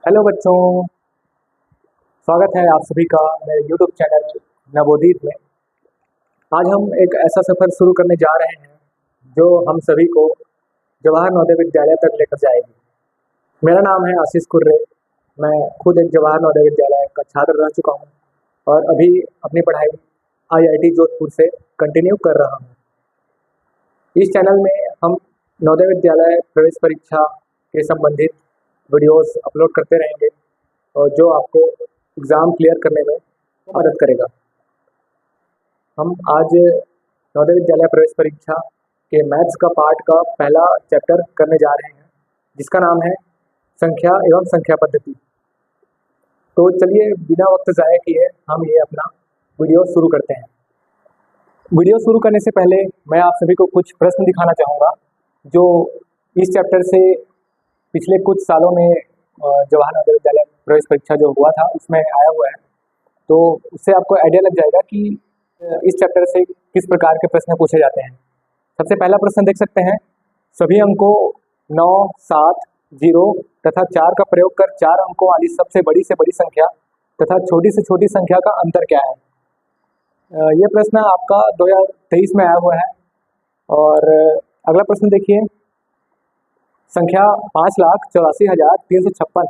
Hello बच्चों, स्वागत है आप सभी का मेरे यूट्यूब चैनल नवोदित में। आज हम एक ऐसा सफ़र शुरू करने जा रहे हैं जो हम सभी को जवाहर नवोदय विद्यालय तक लेकर जाएगी। मेरा नाम है आशीष कुर्रे। मैं खुद एक जवाहर नवोदय विद्यालय का छात्र रह चुका हूँ और अभी अपनी पढ़ाई IIT जोधपुर से कंटिन्यू कर रहा हूँ। इस चैनल में हम नवोदय विद्यालय प्रवेश परीक्षा के संबंधित वीडियोस अपलोड करते रहेंगे और जो आपको एग्ज़ाम क्लियर करने में मदद करेगा। हम आज नवोदय विद्यालय प्रवेश परीक्षा के मैथ्स का पार्ट का पहला चैप्टर करने जा रहे हैं, जिसका नाम है संख्या एवं संख्या पद्धति। तो चलिए बिना वक्त ज़ाया किए हम ये अपना वीडियो शुरू करते हैं। वीडियो शुरू करने से पहले मैं आप सभी को कुछ प्रश्न दिखाना चाहूँगा जो इस चैप्टर से पिछले कुछ सालों में जवाहर नवोदय विद्यालय प्रवेश परीक्षा जो हुआ था उसमें आया हुआ है। तो उससे आपको आइडिया लग जाएगा कि इस चैप्टर से किस प्रकार के प्रश्न पूछे जाते हैं। सबसे पहला प्रश्न देख सकते हैं, सभी अंकों 9, 7, 0 तथा 4 का प्रयोग कर 4 अंकों वाली सबसे बड़ी से बड़ी संख्या तथा छोटी से छोटी संख्या का अंतर क्या है। ये प्रश्न आपका 2023 में आया हुआ है। और अगला प्रश्न देखिए, संख्या 5,84,356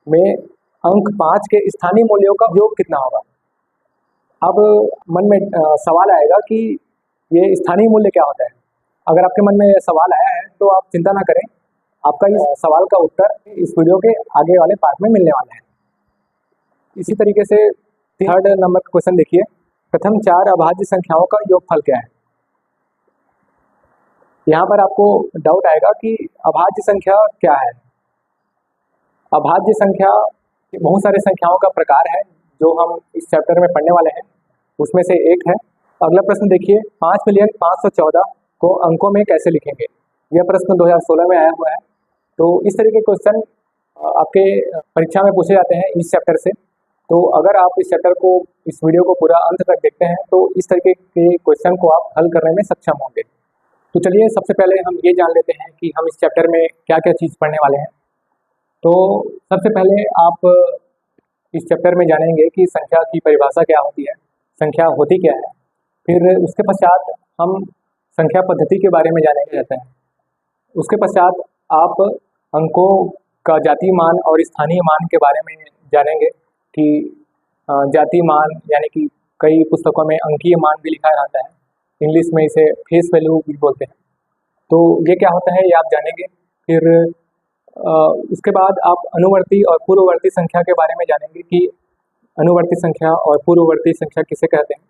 में अंक 5 के स्थानीय मूल्यों का योग कितना होगा। अब मन में सवाल आएगा कि ये स्थानीय मूल्य क्या होता है। अगर आपके मन में यह सवाल आया है तो आप चिंता ना करें, आपका इस सवाल का उत्तर इस वीडियो के आगे वाले पार्ट में मिलने वाला है। इसी तरीके से थर्ड नंबर का क्वेश्चन देखिए, प्रथम 4 अभाज्य संख्याओं का योगफल क्या है। यहाँ पर आपको डाउट आएगा कि अभाज्य संख्या क्या है। अभाज्य संख्या बहुत सारे संख्याओं का प्रकार है जो हम इस चैप्टर में पढ़ने वाले हैं, उसमें से एक है। अगला प्रश्न देखिए, 5,514,000 को अंकों में कैसे लिखेंगे। यह प्रश्न 2016 में आया हुआ है। तो इस तरह के क्वेश्चन आपके परीक्षा में पूछे जाते हैं इस चैप्टर से। तो अगर आप इस चैप्टर को, इस वीडियो को पूरा अंत तक देखते हैं तो इस तरीके के क्वेश्चन को आप हल करने में सक्षम होंगे। तो चलिए सबसे पहले हम ये जान लेते हैं कि हम इस चैप्टर में क्या क्या चीज़ पढ़ने वाले हैं। तो सबसे पहले आप इस चैप्टर में जानेंगे कि संख्या की परिभाषा क्या होती है, संख्या होती क्या है। फिर उसके पश्चात हम संख्या पद्धति के बारे में जानेंगे जाते हैं। उसके पश्चात आप अंकों का जातीय मान और स्थानीय मान के बारे में जानेंगे कि जातीय मान यानी कि कई पुस्तकों में अंकीय मान भी लिखा रहता है, इंग्लिश में इसे फेस वैल्यू भी बोलते हैं। तो ये क्या होता है ये आप जानेंगे। फिर उसके बाद आप अनुवर्ती और पूर्ववर्ती संख्या के बारे में जानेंगे कि अनुवर्ती संख्या और पूर्ववर्ती संख्या किसे कहते हैं।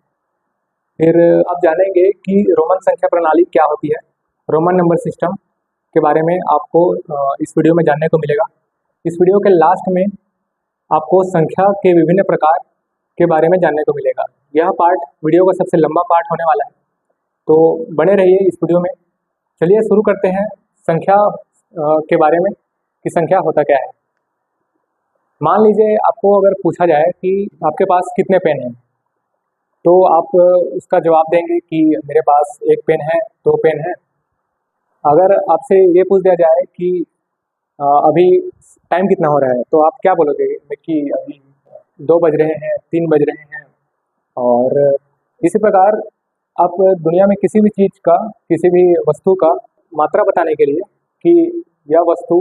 फिर आप जानेंगे कि रोमन संख्या प्रणाली क्या होती है, रोमन नंबर सिस्टम के बारे में आपको इस वीडियो में जानने को मिलेगा। इस वीडियो के लास्ट में आपको संख्या के विभिन्न प्रकार के बारे में जानने को मिलेगा। यह पार्ट वीडियो का सबसे लंबा पार्ट होने वाला है, तो बने रहिए इस वीडियो में। चलिए शुरू करते हैं संख्या के बारे में कि संख्या होता क्या है। मान लीजिए आपको अगर पूछा जाए कि आपके पास कितने पेन हैं, तो आप उसका जवाब देंगे कि मेरे पास 1 पेन है, 2 पेन है। अगर आपसे ये पूछ दिया जाए कि अभी टाइम कितना हो रहा है, तो आप क्या बोलोगे कि अभी 2 बज रहे हैं, 3 बज रहे हैं। और इसी प्रकार आप दुनिया में किसी भी चीज़ का, किसी भी वस्तु का मात्रा बताने के लिए कि यह वस्तु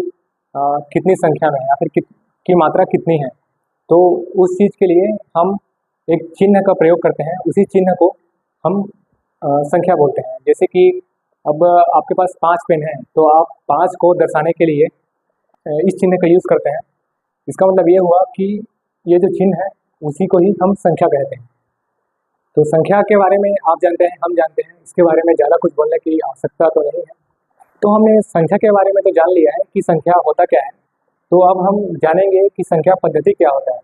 कितनी संख्या में है या फिर की मात्रा कितनी है, तो उस चीज़ के लिए हम एक चिन्ह का प्रयोग करते हैं। उसी चिन्ह को हम संख्या बोलते हैं। जैसे कि अब आपके पास 5 पेन हैं, तो आप 5 को दर्शाने के लिए इस चिन्ह का यूज़ करते हैं। इसका मतलब ये हुआ कि ये जो चिन्ह है उसी को ही हम संख्या कहते हैं। तो संख्या के बारे में आप जानते हैं, हम जानते हैं, इसके बारे में ज़्यादा कुछ बोलने की आवश्यकता तो नहीं है। तो हमने संख्या के बारे में तो जान लिया है कि संख्या होता क्या है। तो अब हम जानेंगे कि संख्या पद्धति क्या होता है।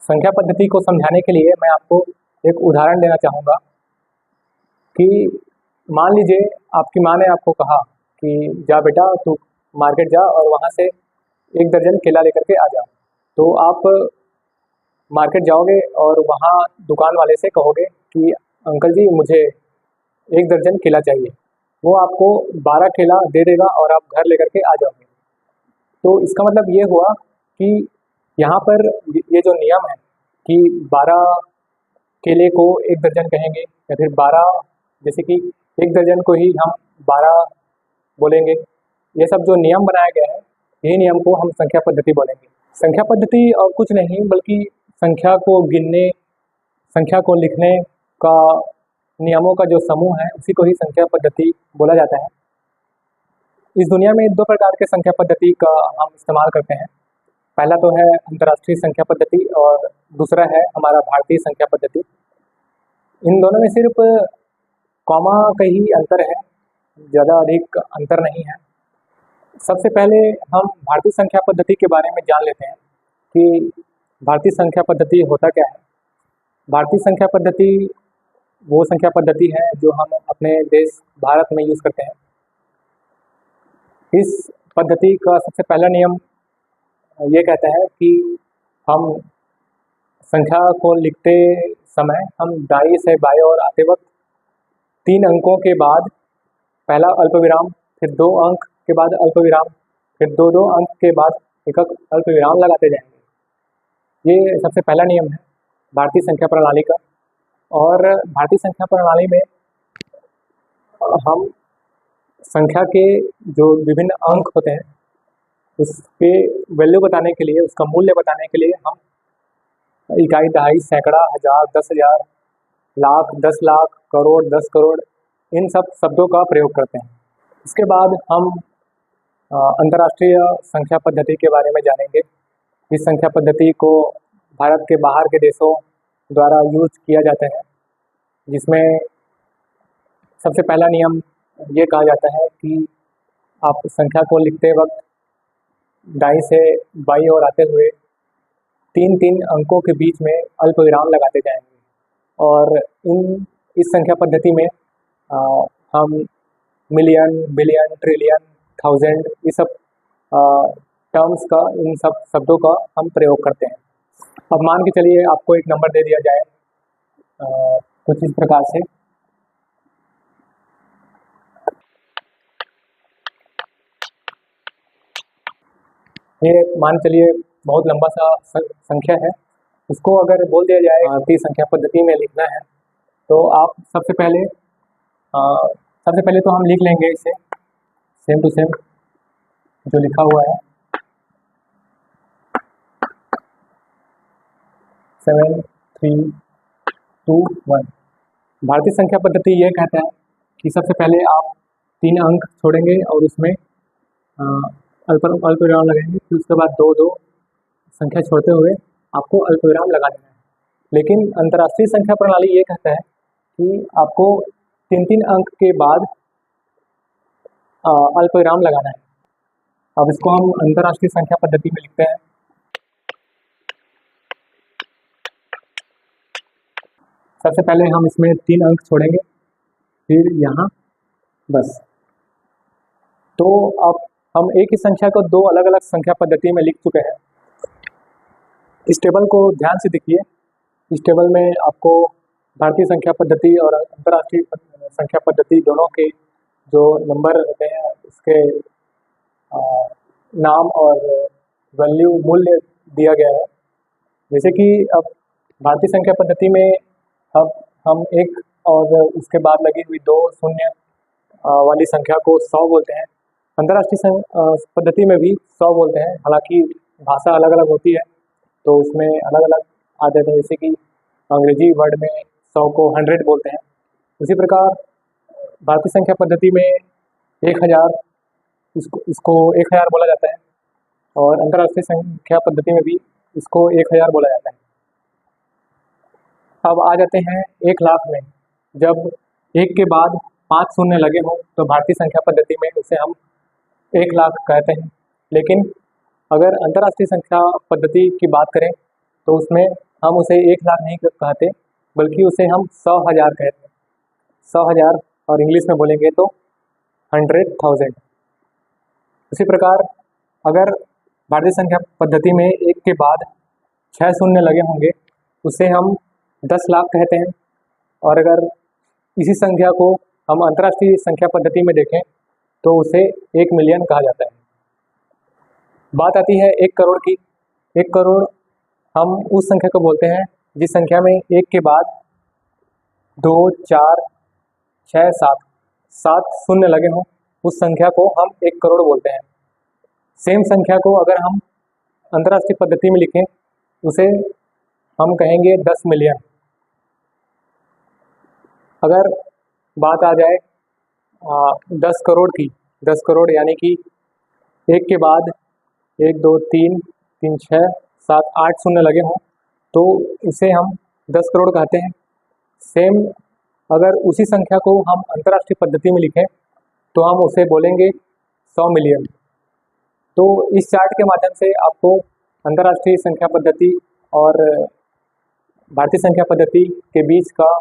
संख्या पद्धति को समझाने के लिए मैं आपको एक उदाहरण देना चाहूँगा कि मान लीजिए आपकी माँ ने आपको कहा कि जा बेटा तू मार्केट जा और वहाँ से 1 दर्जन केला लेकर के आ जा। तो आप मार्केट जाओगे और वहाँ दुकान वाले से कहोगे कि अंकल जी मुझे 1 दर्जन केला चाहिए। वो आपको 12 केला दे देगा और आप घर लेकर के आ जाओगे। तो इसका मतलब ये हुआ कि यहाँ पर ये जो नियम है कि 12 केले को 1 दर्जन कहेंगे या फिर 12, जैसे कि 1 दर्जन को ही हम 12 बोलेंगे, ये सब जो नियम बनाया गया है, यही नियम को हम संख्या पद्धति बोलेंगे। संख्या पद्धति और कुछ नहीं बल्कि संख्या को गिनने, संख्या को लिखने का नियमों का जो समूह है उसी को ही संख्या पद्धति बोला जाता है। इस दुनिया में 2 प्रकार के संख्या पद्धति का हम इस्तेमाल करते हैं। पहला तो है अंतर्राष्ट्रीय संख्या पद्धति और दूसरा है हमारा भारतीय संख्या पद्धति। इन दोनों में सिर्फ कॉमा का ही अंतर है, ज़्यादा अधिक अंतर नहीं है। सबसे पहले हम भारतीय संख्या पद्धति के बारे में जान लेते हैं कि भारतीय संख्या पद्धति होता क्या है। भारतीय संख्या पद्धति वो संख्या पद्धति है जो हम अपने देश भारत में यूज़ करते हैं। इस पद्धति का सबसे पहला नियम ये कहता है कि हम संख्या को लिखते समय हम दाई से बाएं ओर आते वक्त 3 अंकों के बाद पहला अल्पविराम, फिर 2 अंक के बाद अल्पविराम, फिर 2-2 अंक के बाद एक अल्पविराम लगाते जाएंगे। ये सबसे पहला नियम है भारतीय संख्या प्रणाली का। और भारतीय संख्या प्रणाली में हम संख्या के जो विभिन्न अंक होते हैं उसके वैल्यू बताने के लिए, उसका मूल्य बताने के लिए हम इकाई, दहाई, सैकड़ा, हज़ार, 10,000, लाख, 10 लाख, करोड़, 10 करोड़, इन सब शब्दों का प्रयोग करते हैं। इसके बाद हम अंतर्राष्ट्रीय संख्या पद्धति के बारे में जानेंगे। इस संख्या पद्धति को भारत के बाहर के देशों द्वारा यूज किया जाता है, जिसमें सबसे पहला नियम ये कहा जाता है कि आप संख्या को लिखते वक्त दाईं से बाईं ओर आते हुए 3-3 अंकों के बीच में अल्पविराम लगाते जाएंगे। और इस संख्या पद्धति में हम मिलियन, बिलियन, ट्रिलियन, थाउजेंड, ये सब टर्म्स का, इन सब शब्दों का हम प्रयोग करते हैं। अब मान के चलिए आपको एक नंबर दे दिया जाए कुछ इस प्रकार से, ये मान चलिए बहुत लंबा सा संख्या है। इसको अगर बोल दिया जाए भारतीय संख्या पद्धति में लिखना है तो आप सबसे पहले तो हम लिख लेंगे इसे सेम टू सेम जो लिखा हुआ है 7, 3, 2, 1। भारतीय संख्या पद्धति ये कहता है कि सबसे पहले आप 3 अंक छोड़ेंगे और उसमें अल्पविराम लगाएंगे, फिर उसके बाद 2-2 संख्या छोड़ते हुए आपको अल्पविराम लगा देना है। लेकिन अंतर्राष्ट्रीय संख्या प्रणाली ये कहता है कि आपको 3-3 अंक के बाद अल्पविराम लगाना है। अब इसको हम अंतर्राष्ट्रीय संख्या पद्धति में लिखते हैं। सबसे पहले हम इसमें 3 अंक छोड़ेंगे, फिर यहाँ बस। तो अब हम एक ही संख्या को 2 अलग अलग संख्या पद्धति में लिख चुके हैं। इस टेबल को ध्यान से देखिए। इस टेबल में आपको भारतीय संख्या पद्धति और अंतर्राष्ट्रीय संख्या पद्धति दोनों के जो नंबर होते हैं उसके नाम और वैल्यू, मूल्य दिया गया है। जैसे कि अब भारतीय संख्या पद्धति में अब हम 1 और उसके बाद लगी हुई 2 शून्य वाली संख्या को 100 बोलते हैं। अंतर्राष्ट्रीय पद्धति में भी 100 बोलते हैं, हालांकि भाषा अलग अलग होती है तो उसमें अलग अलग आते हैं। जैसे कि अंग्रेजी वर्ड में 100 को 100 बोलते हैं। उसी प्रकार भारतीय संख्या पद्धति में 1000 इसको 1000 बोला जाता है और अंतर्राष्ट्रीय संख्या पद्धति में भी इसको 1000 बोला जाता है। अब आ जाते हैं 1 लाख में। जब 1 के बाद 5 शून्य लगे हों तो भारतीय संख्या पद्धति में उसे हम 1 लाख कहते हैं। लेकिन अगर अंतर्राष्ट्रीय संख्या पद्धति की बात करें तो उसमें हम उसे 1 लाख नहीं कहते, बल्कि उसे हम 100,000 कहते हैं। 100,000 और इंग्लिश में बोलेंगे तो 100,000। उसी प्रकार अगर भारतीय संख्या पद्धति में 1 के बाद 6 शून्य लगे होंगे उसे हम 10 लाख कहते हैं। और अगर इसी संख्या को हम अंतर्राष्ट्रीय संख्या पद्धति में देखें तो उसे 1 मिलियन कहा जाता है। बात आती है 1 करोड़ की। 1 करोड़ हम उस संख्या को बोलते हैं जिस संख्या में 1 के बाद 2, 4, 6, 7 शून्य लगे हों, उस संख्या को हम 1 करोड़ बोलते हैं। सेम संख्या को अगर हम अंतर्राष्ट्रीय पद्धति में लिखें, उसे हम कहेंगे 10 मिलियन। अगर बात आ जाए 10 करोड़ की, 10 करोड़ यानी कि 1 के बाद 1, 2, 3, 3, 6, 7, 8 शून्य लगे हों, तो इसे हम 10 करोड़ कहते हैं। सेम अगर उसी संख्या को हम अंतर्राष्ट्रीय पद्धति में लिखें, तो हम उसे बोलेंगे 100 मिलियन। तो इस चार्ट के माध्यम से आपको अंतर्राष्ट्रीय संख्या पद्धति और भारतीय संख्या पद्धति के बीच का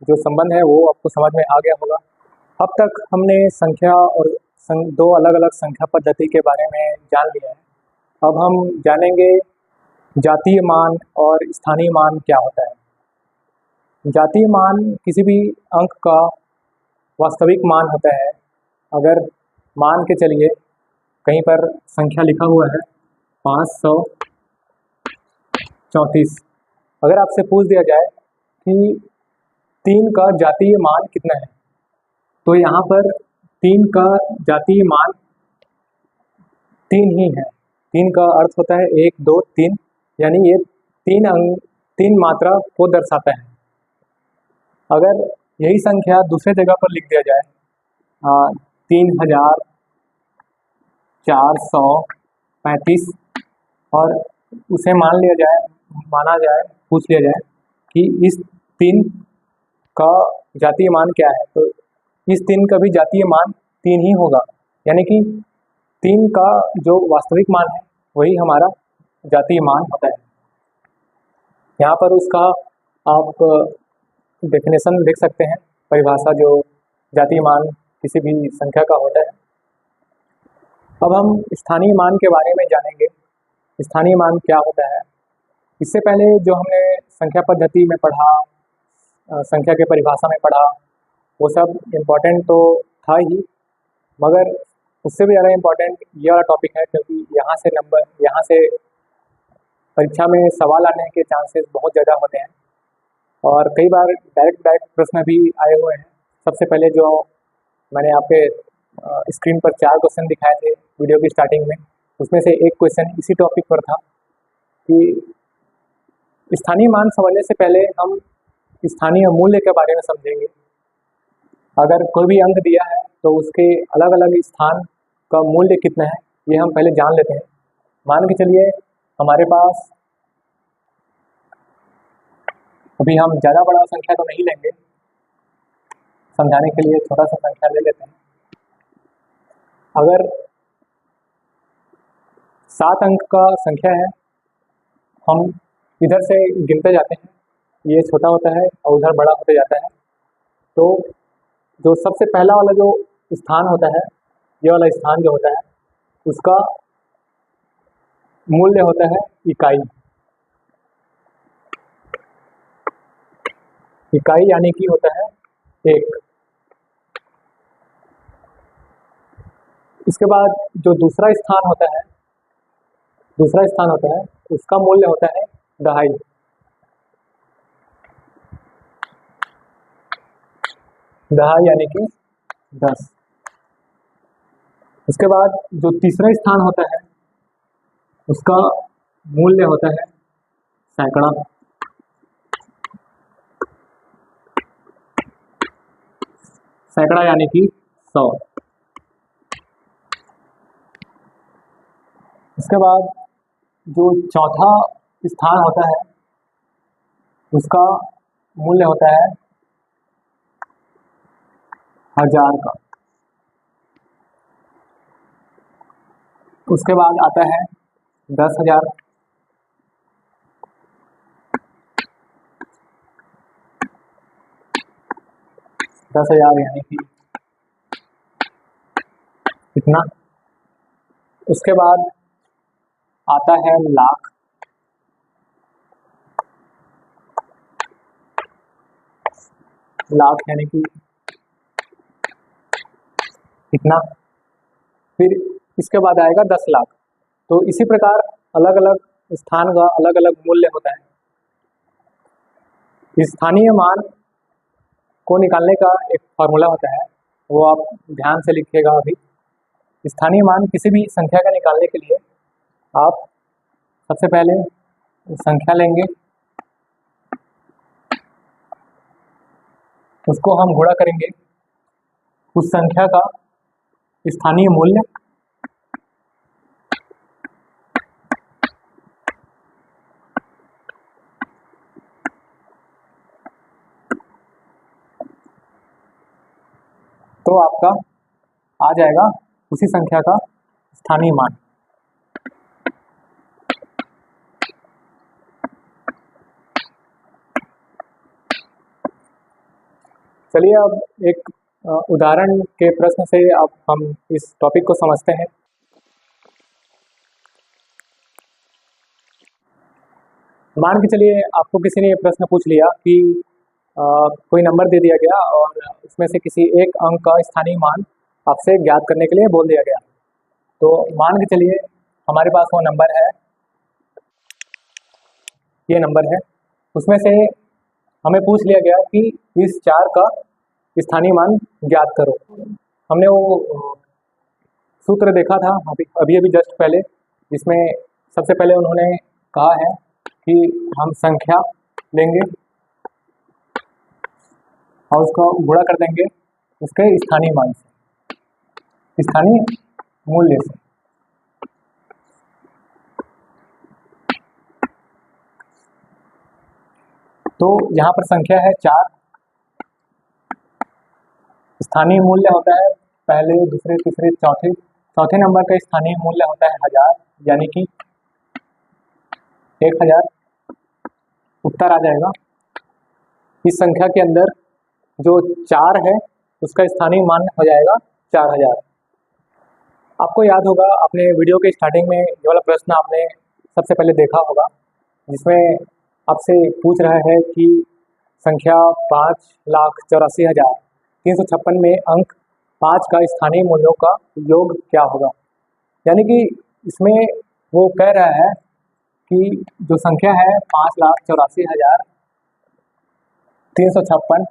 जो संबंध है वो आपको समझ में आ गया होगा। अब तक हमने संख्या और दो अलग अलग संख्या पद्धति के बारे में जान लिया है। अब हम जानेंगे जातीय मान और स्थानीय मान क्या होता है। जातीय मान किसी भी अंक का वास्तविक मान होता है। अगर मान के चलिए कहीं पर संख्या लिखा हुआ है 534, अगर आपसे पूछ दिया जाए कि 3 का जातीय मान कितना है, तो यहाँ पर 3 का जातीय मान 3 ही है। 3 का अर्थ होता है 1, 2, 3, यानी ये 3 मात्रा को दर्शाता है। अगर यही संख्या दूसरे जगह पर लिख दिया जाए 3435 और उसे माना जाए, पूछ लिया जाए कि इस 3 का जातीय मान क्या है, तो इस 3 का भी जातीय मान 3 ही होगा। यानी कि 3 का जो वास्तविक मान है वही हमारा जातीय मान होता है। यहाँ पर उसका आप डेफिनेशन देख सकते हैं, परिभाषा जो जातीय मान किसी भी संख्या का होता है। अब हम स्थानीय मान के बारे में जानेंगे। स्थानीय मान क्या होता है। इससे पहले जो हमने संख्या पद्धति में पढ़ा, संख्या के परिभाषा में पढ़ा, वो सब इम्पोर्टेंट तो था ही, मगर उससे भी ज़्यादा इम्पोर्टेंट ये वाला टॉपिक है, क्योंकि यहाँ से परीक्षा में सवाल आने के चांसेस बहुत ज़्यादा होते हैं और कई बार डायरेक्ट प्रश्न भी आए हुए हैं। सबसे पहले जो मैंने आपके स्क्रीन पर 4 क्वेश्चन दिखाए थे वीडियो की स्टार्टिंग में, उसमें से एक क्वेश्चन इसी टॉपिक पर था कि स्थानीय मान समझने से पहले हम स्थानीय मूल्य के बारे में समझेंगे। अगर कोई भी अंक दिया है तो उसके अलग अलग स्थान का मूल्य कितना है, ये हम पहले जान लेते हैं। मान के चलिए हमारे पास, अभी हम ज़्यादा बड़ा संख्या तो नहीं लेंगे, समझाने के लिए छोटा सा संख्या ले लेते हैं। अगर 7 अंक का संख्या है, हम इधर से गिनते जाते हैं, ये छोटा होता है और उधर बड़ा होते जाता है। तो जो सबसे पहला वाला जो स्थान होता है, ये वाला स्थान जो होता है, उसका मूल्य होता है इकाई। इकाई यानी कि होता है 1। इसके बाद जो दूसरा स्थान होता है, उसका मूल्य होता है दहाई। दहाई यानी कि 10। इसके बाद जो तीसरा स्थान होता है, उसका मूल्य होता है सैकड़ा। सैकड़ा यानी कि 100। इसके बाद जो चौथा स्थान होता है, उसका मूल्य होता है 1000 का। उसके बाद आता है 10,000। यानी कि कितना। उसके बाद आता है लाख। लाख यानी कि कितना। फिर इसके बाद आएगा 10 लाख। तो इसी प्रकार अलग अलग स्थान का अलग अलग मूल्य होता है। स्थानीय मान को निकालने का एक फॉर्मूला होता है, वो आप ध्यान से लिखिएगा अभी। स्थानीय मान किसी भी संख्या का निकालने के लिए आप सबसे पहले संख्या लेंगे, उसको हम गुणा करेंगे उस संख्या का स्थानीय मूल्य, तो आपका आ जाएगा उसी संख्या का स्थानीय मान। चलिए अब एक उदाहरण के प्रश्न से अब हम इस टॉपिक को समझते हैं। मान के चलिए आपको किसी ने ये प्रश्न पूछ लिया कि कोई नंबर दे दिया गया और उसमें से किसी एक अंक का स्थानीय मान आपसे ज्ञात करने के लिए बोल दिया गया। तो मान के चलिए हमारे पास वो नंबर है, ये नंबर है, उसमें से हमें पूछ लिया गया कि इस 4 का स्थानीय मान ज्ञात करो। हमने वो सूत्र देखा था अभी अभी जस्ट पहले, जिसमें सबसे पहले उन्होंने कहा है कि हम संख्या लेंगे और उसको गुणा कर देंगे उसके स्थानीय मान से, स्थानीय मूल्य से। तो यहाँ पर संख्या है 4, स्थानीय मूल्य होता है पहले, दूसरे, तीसरे, चौथे नंबर का स्थानीय मूल्य होता है 1000, यानी कि 1000 उत्तर आ जाएगा। इस संख्या के अंदर जो 4 है उसका स्थानीय मान हो जाएगा 4000। आपको याद होगा, आपने वीडियो के स्टार्टिंग में ये वाला प्रश्न आपने सबसे पहले देखा होगा, जिसमें आपसे पूछ रहा है कि संख्या 5,84,356 में अंक 5 का स्थानीय मूल्यों का योग क्या होगा। यानी कि इसमें वो कह रहा है कि जो संख्या है 5,84,356,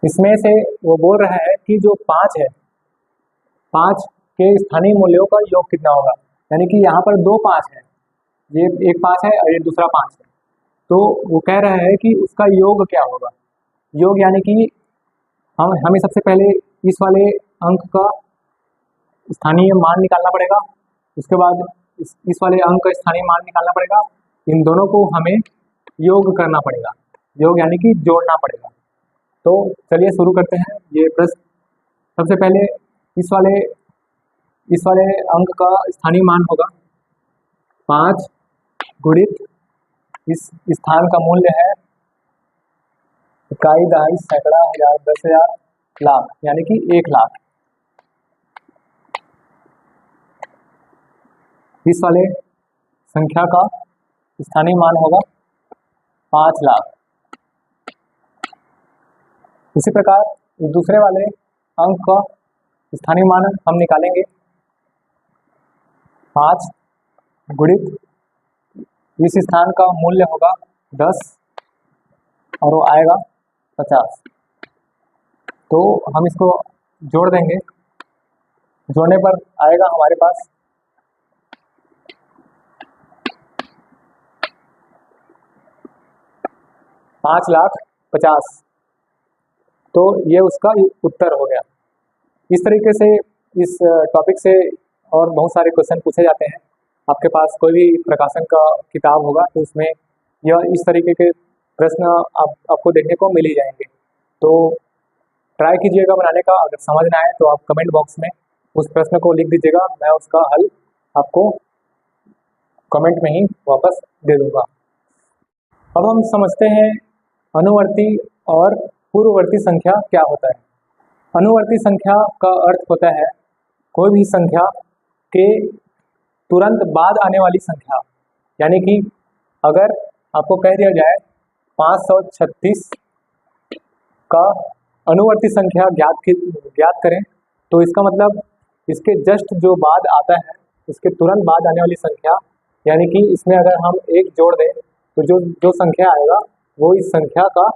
इसमें से वो बोल रहा है कि जो 5 है, 5 के स्थानीय मूल्यों का योग कितना होगा। यानी कि यहाँ पर 2 5 है, ये एक 5 है और ये दूसरा 5 है, तो वो कह रहा है कि उसका योग क्या होगा। योग यानी कि हमें सबसे पहले इस वाले अंक का स्थानीय मान निकालना पड़ेगा, उसके बाद इस वाले अंक का स्थानीय मान निकालना पड़ेगा, इन दोनों को हमें योग करना पड़ेगा, योग यानी कि जोड़ना पड़ेगा। तो चलिए शुरू करते हैं ये प्रश्न। सबसे पहले इस वाले अंक का स्थानीय मान होगा 5 गुणित इस स्थान का मूल्य है इकाई, दहाई, सैकड़ा, हजार, 10,000, लाख, यानी कि 1 लाख। इस वाले संख्या का स्थानीय मान होगा 5 लाख। इसी प्रकार दूसरे वाले अंक का स्थानीय मान हम निकालेंगे 5 गुणित इस स्थान का मूल्य होगा 10 और वो आएगा 50। तो हम इसको जोड़ देंगे, जोड़ने पर आएगा हमारे पास 5,50,000। तो ये उसका उत्तर हो गया। इस तरीके से इस टॉपिक से और बहुत सारे क्वेश्चन पूछे जाते हैं। आपके पास कोई भी प्रकाशन का किताब होगा तो उसमें यह इस तरीके के प्रश्न आपको देखने को मिल ही जाएंगे। तो ट्राई कीजिएगा बनाने का। अगर समझ ना आए तो आप कमेंट बॉक्स में उस प्रश्न को लिख दीजिएगा, मैं उसका हल आपको कमेंट में ही वापस दे दूँगा। अब हम समझते हैं अनुवर्ती और पूर्ववर्ती संख्या क्या होता है। अनुवर्ती संख्या का अर्थ होता है कोई भी संख्या के तुरंत बाद आने वाली संख्या। यानी कि अगर आपको कह दिया जाए 536 का अनुवर्ती संख्या ज्ञात करें, तो इसका मतलब इसके जस्ट जो बाद आता है, इसके तुरंत बाद आने वाली संख्या, यानी कि इसमें अगर हम 1 जोड़ दें तो जो जो संख्या आएगा वो इस संख्या का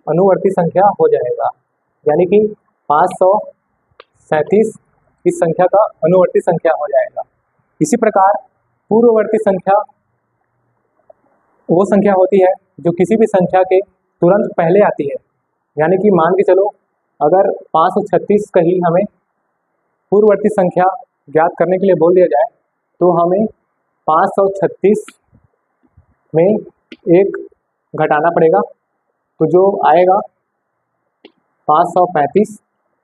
अनुवर्ती संख्या हो जाएगा, यानी कि 537 इस संख्या का अनुवर्ती संख्या हो जाएगा। इसी प्रकार पूर्ववर्ती संख्या वो संख्या होती है जो किसी भी संख्या के तुरंत पहले आती है, यानी कि मान के चलो अगर 536 का ही हमें पूर्ववर्ती संख्या ज्ञात करने के लिए बोल दिया जाए तो हमें 536 में 1 घटाना पड़ेगा, तो जो आएगा 535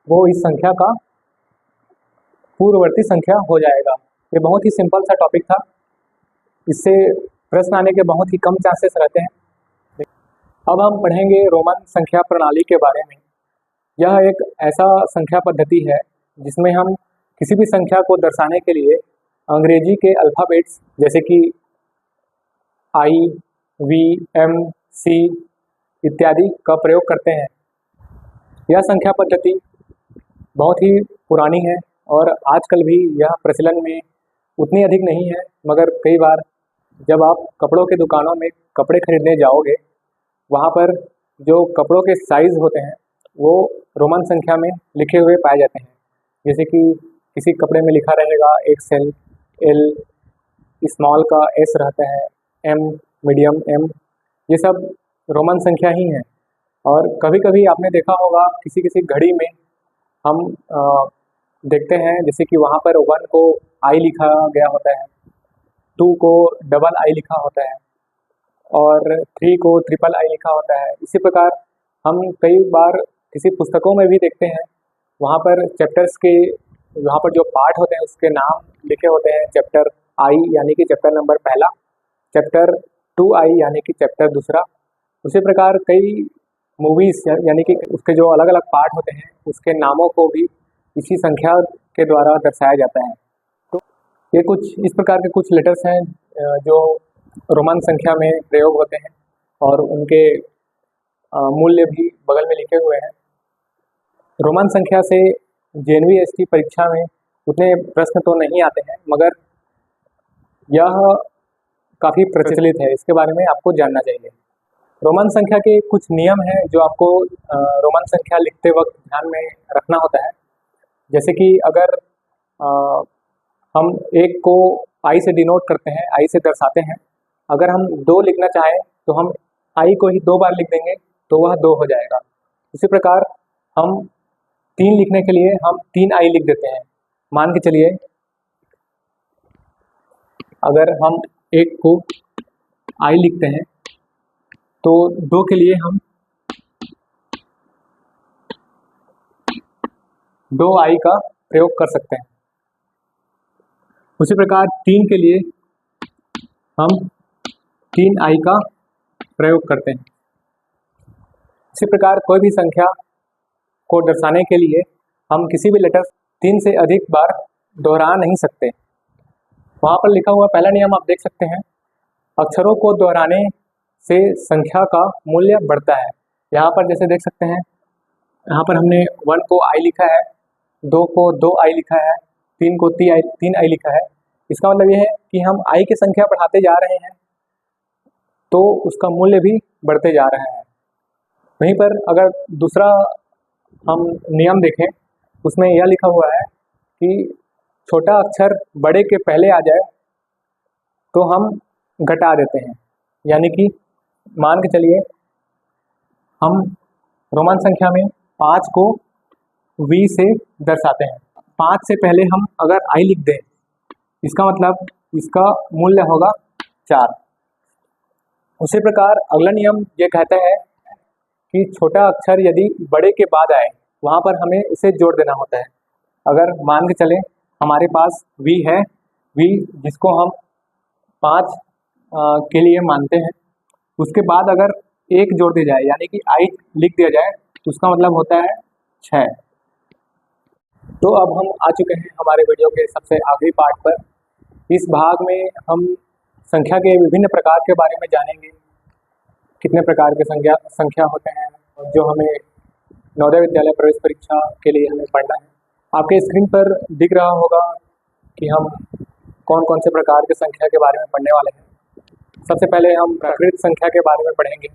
वो इस संख्या का पूर्ववर्ती संख्या हो जाएगा। ये बहुत ही सिंपल सा टॉपिक था, इससे प्रश्न आने के बहुत ही कम चांसेस रहते हैं। अब हम पढ़ेंगे रोमन संख्या प्रणाली के बारे में। यह एक ऐसा संख्या पद्धति है जिसमें हम किसी भी संख्या को दर्शाने के लिए अंग्रेजी के अल्फ़ाबेट्स जैसे कि आई, वी, एम, सी इत्यादि का प्रयोग करते हैं। यह संख्या पद्धति बहुत ही पुरानी है और आजकल भी यह प्रचलन में उतनी अधिक नहीं है, मगर कई बार जब आप कपड़ों के दुकानों में कपड़े खरीदने जाओगे, वहाँ पर जो कपड़ों के साइज़ होते हैं वो रोमन संख्या में लिखे हुए पाए जाते हैं। जैसे कि किसी कपड़े में लिखा रहेगा एक्सएल, एल, स्मॉल का एस रहता है, एम, मीडियम एम, ये सब रोमन संख्या ही हैं। और कभी कभी आपने देखा होगा किसी किसी घड़ी में हम देखते हैं जैसे कि वहाँ पर 1 को आई लिखा गया होता है, 2 को डबल आई लिखा होता है और 3 को ट्रिपल आई लिखा होता है। इसी प्रकार हम कई बार किसी पुस्तकों में भी देखते हैं, वहाँ पर चैप्टर्स के वहाँ पर जो पार्ट होते हैं उसके नाम लिखे होते हैं। चैप्टर आई यानी कि चैप्टर नंबर पहला, चैप्टर 2I यानी कि चैप्टर दूसरा। उसी प्रकार कई मूवीज़ यानी कि उसके जो अलग अलग पार्ट होते हैं उसके नामों को भी इसी संख्या के द्वारा दर्शाया जाता है। तो ये कुछ इस प्रकार के कुछ लेटर्स हैं जो रोमन संख्या में प्रयोग होते हैं और उनके मूल्य भी बगल में लिखे हुए हैं। रोमन संख्या से JNVST परीक्षा में उतने प्रश्न तो नहीं आते हैं, मगर यह काफ़ी प्रचलित है, इसके बारे में आपको जानना चाहिए। रोमन संख्या के कुछ नियम हैं जो आपको रोमन संख्या लिखते वक्त ध्यान में रखना होता है। जैसे कि अगर हम 1 को आई से डिनोट करते हैं, आई से दर्शाते हैं, अगर हम 2 लिखना चाहें तो हम आई को ही 2 बार लिख देंगे तो वह 2 हो जाएगा। उसी प्रकार हम 3 लिखने के लिए हम 3 आई लिख देते हैं। मान के चलिए अगर हम 1 को आई लिखते हैं तो 2 के लिए हम 2 आई का प्रयोग कर सकते हैं। उसी प्रकार 3 के लिए हम 3 आई का प्रयोग करते हैं। इसी प्रकार कोई भी संख्या को दर्शाने के लिए हम किसी भी लेटर 3 से अधिक बार दोहरा नहीं सकते। वहाँ पर लिखा हुआ पहला नियम आप देख सकते हैं, अक्षरों को दोहराने से संख्या का मूल्य बढ़ता है। यहाँ पर जैसे देख सकते हैं, यहाँ पर हमने 1 को आई लिखा है, 2 को 2 आई लिखा है, 3 को 3 आई लिखा है। इसका मतलब ये है कि हम आई की संख्या बढ़ाते जा रहे हैं तो उसका मूल्य भी बढ़ते जा रहा है। वहीं पर अगर दूसरा हम नियम देखें, उसमें यह लिखा हुआ है कि छोटा अक्षर बड़े के पहले आ जाए तो हम घटा देते हैं। यानी कि मान के चलिए हम रोमन संख्या में 5 को V से दर्शाते हैं। 5 से पहले हम अगर आई लिख दें, इसका मतलब इसका मूल्य होगा 4। उसी प्रकार अगला नियम ये कहता है कि छोटा अक्षर यदि बड़े के बाद आए, वहाँ पर हमें इसे जोड़ देना होता है। अगर मान के चलें हमारे पास V है, V जिसको हम 5 के लिए मानते हैं, उसके बाद अगर 1 जोड़ दिया जाए यानी कि आई लिख दिया जाए तो उसका मतलब होता है 6। तो अब हम आ चुके हैं हमारे वीडियो के सबसे आखिरी पार्ट पर। इस भाग में हम संख्या के विभिन्न प्रकार के बारे में जानेंगे, कितने प्रकार के संख्या होते हैं जो हमें नवोदय विद्यालय प्रवेश परीक्षा के लिए हमें पढ़ना है। आपके स्क्रीन पर दिख रहा होगा कि हम कौन कौन से प्रकार के संख्या के बारे में पढ़ने वाले हैं। सबसे पहले हम प्राकृत संख्या के बारे में पढ़ेंगे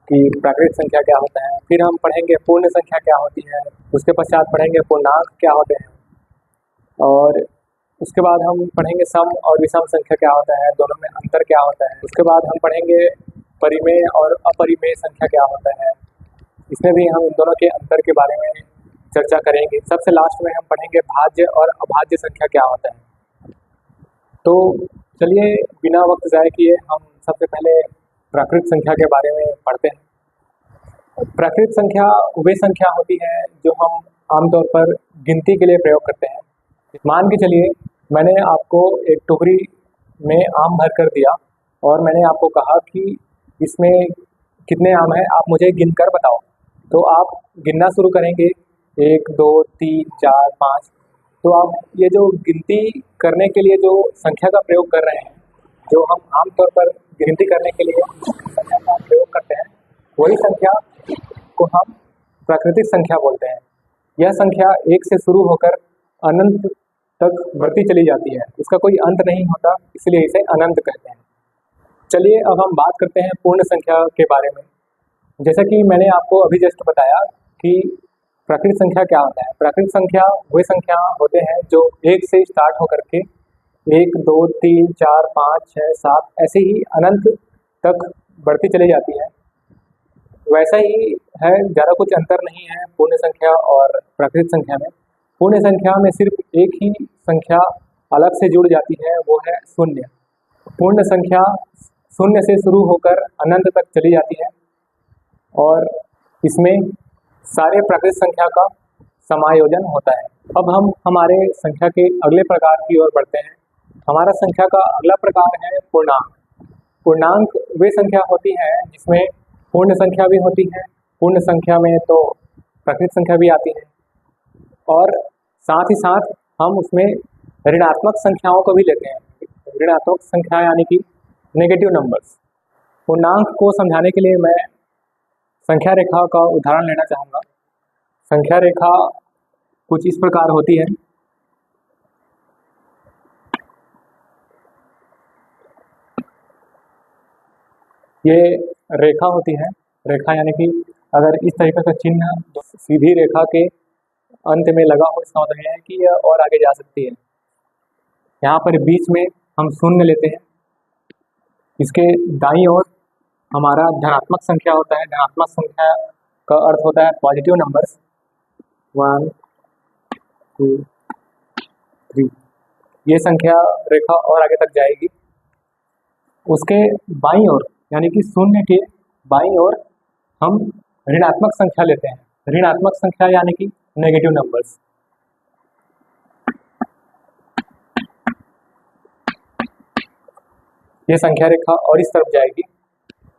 कि प्राकृत संख्या क्या होता है। फिर हम पढ़ेंगे पूर्ण संख्या क्या होती है। उसके पश्चात पढ़ेंगे पूर्णांक क्या होते हैं, और उसके बाद हम पढ़ेंगे सम और विषम संख्या क्या होता है, दोनों में अंतर क्या होता है। उसके बाद हम पढ़ेंगे परिमेय और अपरिमेय संख्या क्या होता है, इसमें भी हम इन दोनों के अंतर के बारे में चर्चा करेंगे। सबसे लास्ट में हम पढ़ेंगे भाज्य और अभाज्य संख्या क्या होता है। तो चलिए बिना वक्त ज़ाय किए हम सबसे पहले प्राकृत संख्या के बारे में पढ़ते हैं। प्राकृत संख्या वे संख्या होती है जो हम आमतौर पर गिनती के लिए प्रयोग करते हैं। मान के चलिए मैंने आपको एक टोकरी में आम भर कर दिया और मैंने आपको कहा कि इसमें कितने आम हैं, आप मुझे गिनकर बताओ। तो आप गिनना शुरू करेंगे 1 2 3 4 5। तो आप ये जो गिनती करने के लिए जो संख्या का प्रयोग कर रहे हैं, जो हम आमतौर पर गिनती करने के लिए संख्या का प्रयोग करते हैं, वही संख्या को हम प्राकृतिक संख्या बोलते हैं। यह संख्या 1 से शुरू होकर अनंत तक बढ़ती चली जाती है, इसका कोई अंत नहीं होता, इसलिए इसे अनंत कहते हैं। चलिए अब हम बात करते हैं पूर्ण संख्या के बारे में। जैसा कि मैंने आपको अभी जस्ट बताया कि प्राकृत संख्या क्या होता है। प्राकृत संख्या वे संख्या होते हैं जो 1 से स्टार्ट होकर के 1 2 3 4 5 6 7 ऐसे ही अनंत तक बढ़ती चली जाती है। वैसा ही है, ज़्यादा कुछ अंतर नहीं है पूर्ण संख्या और प्राकृत संख्या में। पूर्ण संख्या में सिर्फ एक ही संख्या अलग से जुड़ जाती है, वो है शून्य। पूर्ण संख्या शून्य से शुरू होकर अनंत तक चली जाती है और इसमें सारे प्राकृत संख्या का समायोजन होता है। अब हम हमारे संख्या के अगले प्रकार की ओर बढ़ते हैं। हमारा संख्या का अगला प्रकार है पूर्णांक। पूर्णांक वे संख्या होती है जिसमें पूर्ण संख्या भी होती है, पूर्ण संख्या में तो प्राकृत संख्या भी आती है, और साथ ही साथ हम उसमें ऋणात्मक संख्याओं को भी लेते हैं। ऋणात्मक संख्या यानी कि नेगेटिव नंबर्स। पूर्णांक को समझाने के लिए मैं संख्या रेखा का उदाहरण लेना चाहूँगा। संख्या रेखा कुछ इस प्रकार होती है। ये रेखा होती है। रेखा यानी कि अगर इस तरीके का चिन्ह सीधी रेखा के अंत में लगा हो, इसका मतलब यह है कि यह और आगे जा सकती है। यहाँ पर बीच में हम शून्य लेते हैं। इसके दाईं ओर हमारा धनात्मक संख्या होता है। धनात्मक संख्या का अर्थ होता है पॉजिटिव नंबर्स, 1 2 3। ये संख्या रेखा और आगे तक जाएगी। उसके बाईं ओर यानी कि शून्य के बाईं ओर हम ऋणात्मक संख्या लेते हैं। ऋणात्मक संख्या यानी कि नेगेटिव नंबर्स। ये संख्या रेखा और इस तरफ जाएगी।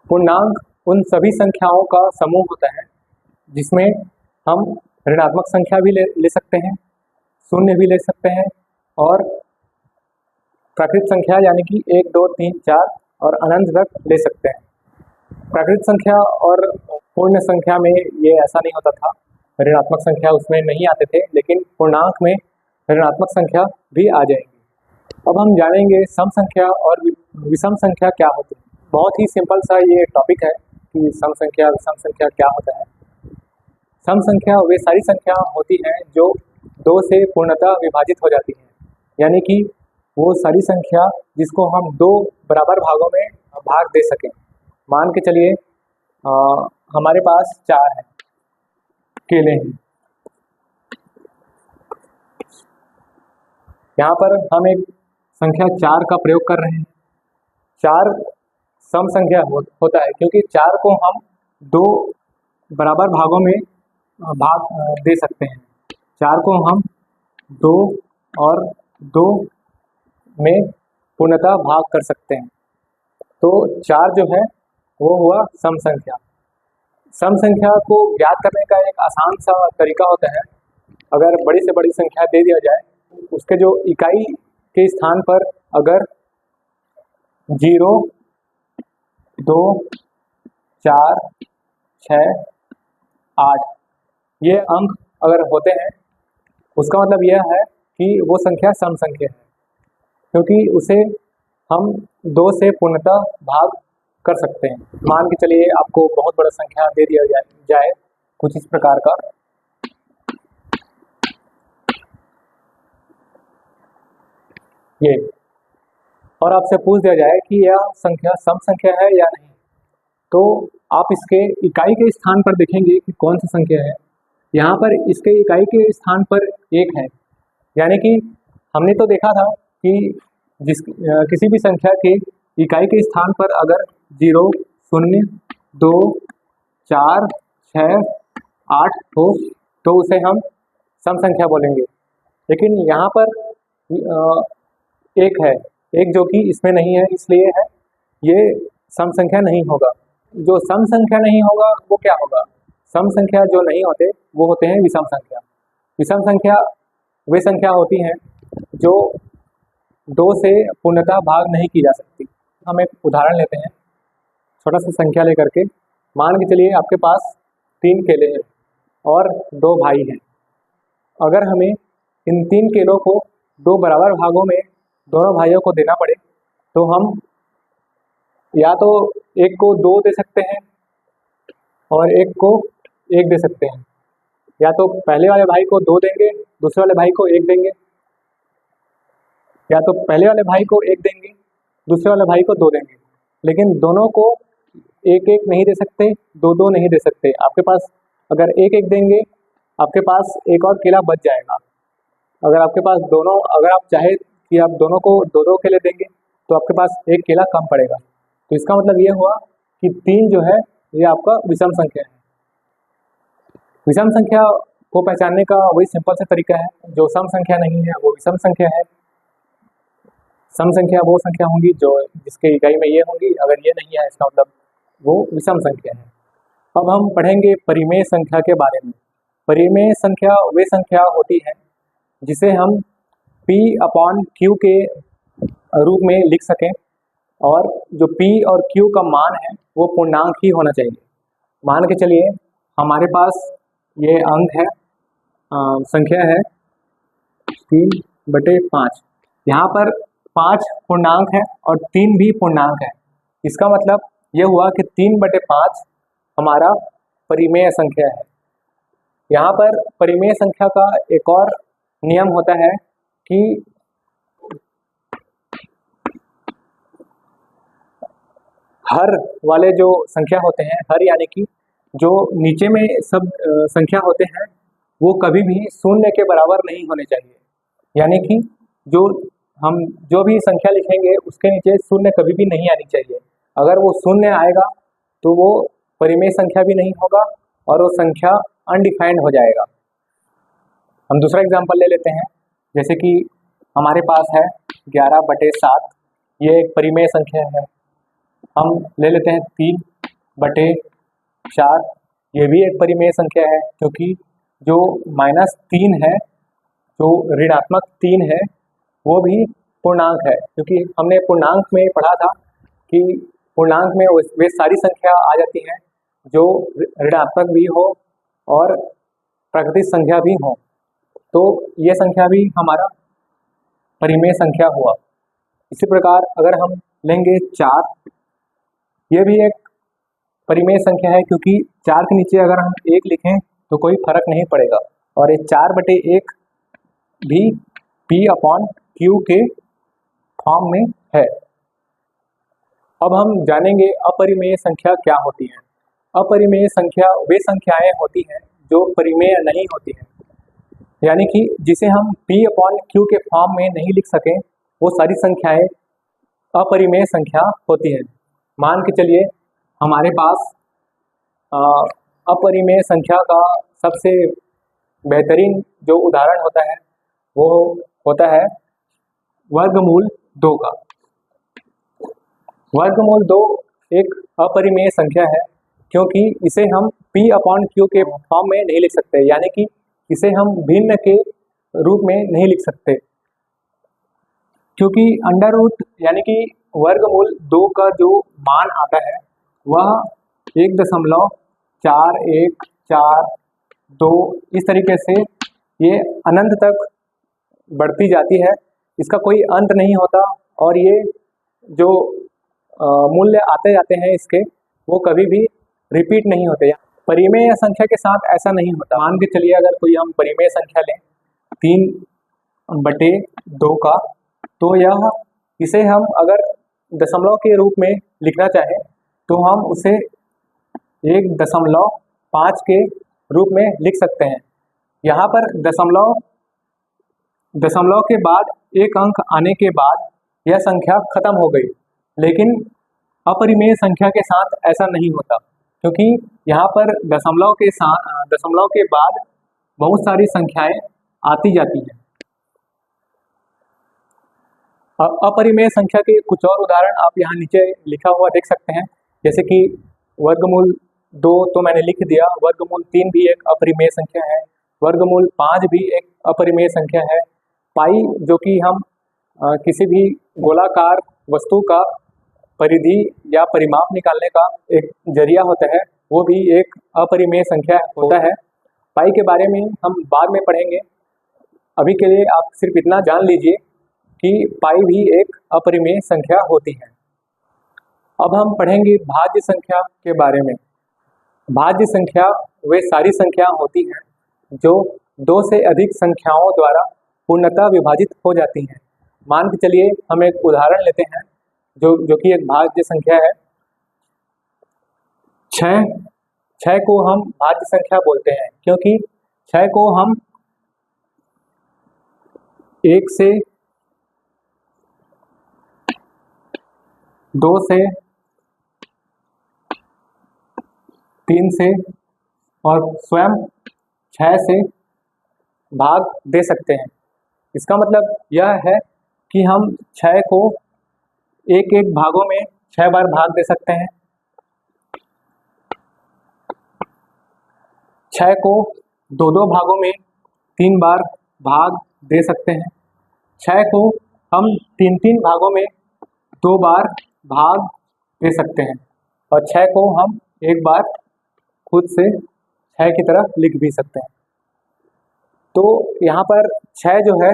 पूर्णांक उन सभी संख्याओं का समूह होता है जिसमें हम ऋणात्मक संख्या भी ले सकते हैं, शून्य भी ले सकते हैं, और प्राकृत संख्या यानी कि 1 2 3 4 और अनंत तक ले सकते हैं। प्राकृत संख्या और पूर्ण संख्या में ये ऐसा नहीं होता था, ऋणात्मक संख्या उसमें नहीं आते थे, लेकिन पूर्णांक में ऋणात्मक संख्या भी आ जाएंगी। अब हम जानेंगे सम संख्या और विषम संख्या क्या होती है। बहुत ही सिंपल सा ये टॉपिक है कि सम संख्या विषम संख्या क्या होता है। सम संख्या वे सारी संख्या होती हैं जो 2 से पूर्णतः विभाजित हो जाती हैं, यानी कि वो सारी संख्या जिसको हम 2 बराबर भागों में भाग दे सकें। मान के चलिए हमारे पास 4 हैं, केले हैं। यहाँ पर हम एक संख्या 4 का प्रयोग कर रहे हैं। 4 सम संख्या होता है क्योंकि 4 को हम 2 बराबर भागों में भाग दे सकते हैं। 4 को हम 2 और 2 में पूर्णतः भाग कर सकते हैं। तो 4 जो है वो हुआ सम संख्या। सम संख्या को ज्ञात करने का एक आसान सा तरीका होता है। अगर बड़ी से बड़ी संख्या दे दिया जाए, उसके जो इकाई के स्थान पर अगर 0 2 4 6 8 ये अंक अगर होते हैं उसका मतलब यह है कि वो संख्या सम संख्या है, क्योंकि उसे हम 2 से पूर्णतः भाग कर सकते हैं। मान के चलिए आपको बहुत बड़ा संख्या दे दिया जाए कुछ इस प्रकार का, ये, और आपसे पूछ दिया जाए कि यह संख्या सम संख्या है या नहीं, तो आप इसके इकाई के स्थान पर देखेंगे कि कौन सी संख्या है। यहाँ पर इसके इकाई के स्थान पर 1 है, यानी कि हमने तो देखा था कि किसी भी संख्या के इकाई के स्थान पर अगर 0, 0, 2, 4, 6, 8 हो तो उसे हम सम संख्या बोलेंगे। लेकिन यहाँ पर 1 है, 1 जो कि इसमें नहीं है, इसलिए है ये सम संख्या नहीं होगा। जो सम संख्या नहीं होगा वो क्या होगा? सम संख्या जो नहीं होते वो होते हैं विषम संख्या। विषम संख्या वे संख्या होती हैं जो 2 से पूर्णतः भाग नहीं की जा सकती। हम एक उदाहरण लेते हैं, छोटा सा संख्या लेकर के। मान के चलिए आपके पास 3 केले हैं और 2 भाई हैं। अगर हमें इन 3 केलों को 2 बराबर भागों में दोनों भाइयों को देना पड़े तो हम या तो एक को 2 दे सकते हैं और एक को 1 दे सकते हैं, या तो पहले वाले भाई को 2 देंगे, दूसरे वाले भाई को 1 देंगे, या तो पहले वाले भाई को 1 देंगे, दूसरे वाले भाई को 2 देंगे। लेकिन दोनों को 1-1 नहीं दे सकते, 2-2 नहीं दे सकते। आपके पास अगर 1-1 देंगे, आपके पास एक और केला बच जाएगा। अगर आपके पास दोनों, अगर आप चाहे कि आप दोनों को 2-2 केले देंगे तो आपके पास 1 केला कम पड़ेगा। तो इसका मतलब ये हुआ कि 3 जो है ये आपका विषम संख्या है। विषम संख्या को पहचानने का वही सिंपल सा तरीका है, जो सम संख्या नहीं है वो विषम संख्या है। सम संख्या वो संख्या होंगी जो जिसके इकाई में ये होंगी, अगर ये नहीं है इसका मतलब वो विषम संख्या है। अब हम पढ़ेंगे परिमेय संख्या के बारे में। परिमेय संख्या वे संख्या होती है जिसे हम P/Q के रूप में लिख सकें, और जो P और Q का मान है वो पूर्णांक ही होना चाहिए। मान के चलिए हमारे पास ये अंक है, संख्या है 3/5। यहाँ पर 5 पूर्णांक है और 3 भी पूर्णांक है। इसका मतलब ये हुआ कि 3/5 हमारा परिमेय संख्या है। यहाँ पर परिमेय संख्या का एक और नियम होता है कि हर वाले जो संख्या होते हैं, हर यानी कि जो नीचे में सब संख्या होते हैं वो कभी भी 0 के बराबर नहीं होने चाहिए। यानी कि हम जो भी संख्या लिखेंगे उसके नीचे 0 कभी भी नहीं आनी चाहिए। अगर वो 0 आएगा तो वो परिमेय संख्या भी नहीं होगा और वो संख्या अनडिफाइंड हो जाएगा। हम दूसरा एग्जांपल ले लेते हैं, जैसे कि हमारे पास है 11/7, ये एक परिमेय संख्या है। हम ले लेते हैं 3/4, ये भी एक परिमेय संख्या है, क्योंकि जो -3 है, जो ऋणात्मक 3 है, वो भी पूर्णांक है। क्योंकि हमने पूर्णांक में पढ़ा था कि पूर्णांक में वे सारी संख्या आ जाती हैं जो ऋणात्मक भी हो और प्राकृतिक संख्या भी हो। तो ये संख्या भी हमारा परिमेय संख्या हुआ। इसी प्रकार अगर हम लेंगे 4, ये भी एक परिमेय संख्या है, क्योंकि 4 के नीचे अगर हम 1 लिखें तो कोई फर्क नहीं पड़ेगा, और ये 4/1 भी P/Q के फॉर्म में है। अब हम जानेंगे अपरिमेय संख्या क्या होती है। अपरिमेय संख्या वे संख्याएं होती हैं जो परिमेय नहीं होती हैं, यानी कि जिसे हम P/Q के फॉर्म में नहीं लिख सकें, वो सारी संख्याएं अपरिमेय संख्या होती हैं। मान के चलिए हमारे पास अपरिमेय संख्या का सबसे बेहतरीन जो उदाहरण होता है वो होता है वर्गमूल 2 का। वर्गमूल 2 एक अपरिमेय संख्या है, क्योंकि इसे हम P/Q के फॉर्म में नहीं लिख सकते, यानी कि इसे हम भिन्न के रूप में नहीं लिख सकते, क्योंकि अंडर रूट यानी कि वर्गमूल 2 का जो मान आता है वह 1.4142 इस तरीके से ये अनंत तक बढ़ती जाती है, इसका कोई अंत नहीं होता और ये जो मूल्य आते जाते हैं इसके वो कभी भी रिपीट नहीं होते। परिमेय संख्या के साथ ऐसा नहीं होता। मान के चलिए अगर कोई हम परिमेय संख्या लें 3/2 का, तो यह इसे हम अगर दशमलव के रूप में लिखना चाहें तो हम उसे 1.5 के रूप में लिख सकते हैं। यहाँ पर दशमलव के बाद एक अंक आने के बाद यह संख्या खत्म हो गई, लेकिन अपरिमेय संख्या के साथ ऐसा नहीं होता, क्योंकि यहाँ पर दशमलव के बाद बहुत सारी संख्याएं आती जाती हैं। अपरिमेय संख्या के कुछ और उदाहरण आप यहाँ नीचे लिखा हुआ देख सकते हैं, जैसे कि वर्गमूल 2 तो मैंने लिख दिया, वर्गमूल 3 भी एक अपरिमेय संख्या है, वर्गमूल 5 भी एक अपरिमेय संख्या है, पाई जो कि हम किसी भी गोलाकार वस्तु का परिधि या परिमाप निकालने का एक जरिया होता है, वो भी एक अपरिमेय संख्या होता है। पाई के बारे में हम बाद में पढ़ेंगे, अभी के लिए आप सिर्फ इतना जान लीजिए कि पाई भी एक अपरिमेय संख्या होती है। अब हम पढ़ेंगे भाज्य संख्या के बारे में। भाज्य संख्या वे सारी संख्या होती हैं जो 2 से अधिक संख्याओं द्वारा पूर्णतः विभाजित हो जाती हैं। मान के चलिए हम एक उदाहरण लेते हैं जो कि एक भाज्य संख्या है 6 को हम भाज्य संख्या बोलते हैं, क्योंकि 6 को हम 1 से 2 से 3 से और स्वयं 6 से भाग दे सकते हैं। इसका मतलब यह है कि हम 6 को एक भागों में 6 बार भाग दे सकते हैं, 6 को 2 भागों में 3 बार भाग दे सकते हैं, 6 को हम 3 भागों में 2 बार भाग दे सकते हैं और 6 को हम एक बार खुद से 6 की तरफ लिख भी सकते हैं। तो यहाँ पर 6 जो है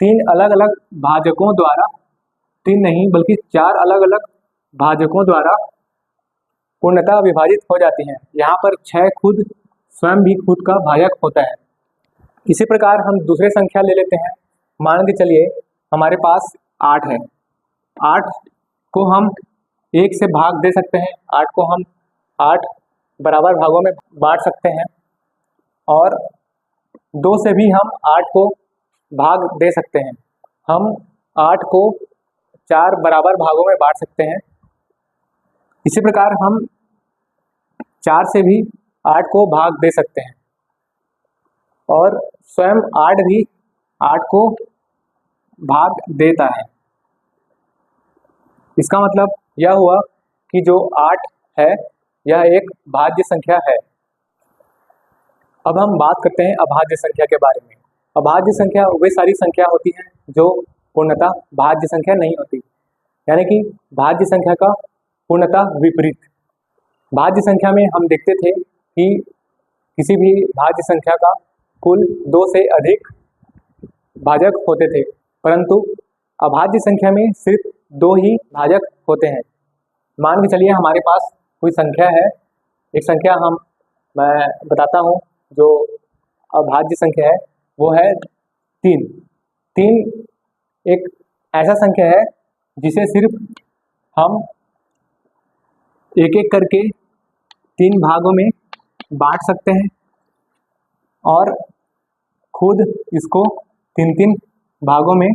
3 अलग अलग भाजकों द्वारा, 3 नहीं बल्कि 4 अलग अलग भाजकों द्वारा पूर्णतः विभाजित हो जाती हैं। यहाँ पर 6 खुद स्वयं भी खुद का भाजक होता है। इसी प्रकार हम दूसरे संख्या ले लेते हैं। मान के चलिए हमारे पास 8 है, 8 को हम 1 से भाग दे सकते हैं, 8 को हम 8 बराबर भागों में बांट सकते हैं और 2 से भी हम 8 को भाग दे सकते हैं। हम 8 को 4 बराबर भागों में बांट सकते हैं। इसी प्रकार हम 4 से भी 8 को भाग दे सकते हैं और स्वयं 8 भी 8 को भाग देता है। इसका मतलब यह हुआ कि जो 8 है यह एक भाज्य संख्या है। अब हम बात करते हैं अभाज्य संख्या के बारे में। अभाज्य संख्या वे सारी संख्या होती हैं जो पूर्णतः भाज्य संख्या नहीं होती, यानी कि भाज्य संख्या का पूर्णतः विपरीत। भाज्य संख्या में हम देखते थे कि किसी भी भाज्य संख्या का कुल 2 से अधिक भाजक होते थे, परंतु अभाज्य संख्या में सिर्फ 2 ही भाजक होते हैं। मान के चलिए हमारे पास कोई संख्या है, एक संख्या मैं बताता हूँ जो अभाज्य संख्या है, वो है 3। 3 एक ऐसा संख्या है जिसे सिर्फ हम एक करके 3 भागों में बांट सकते हैं और खुद इसको 3 भागों में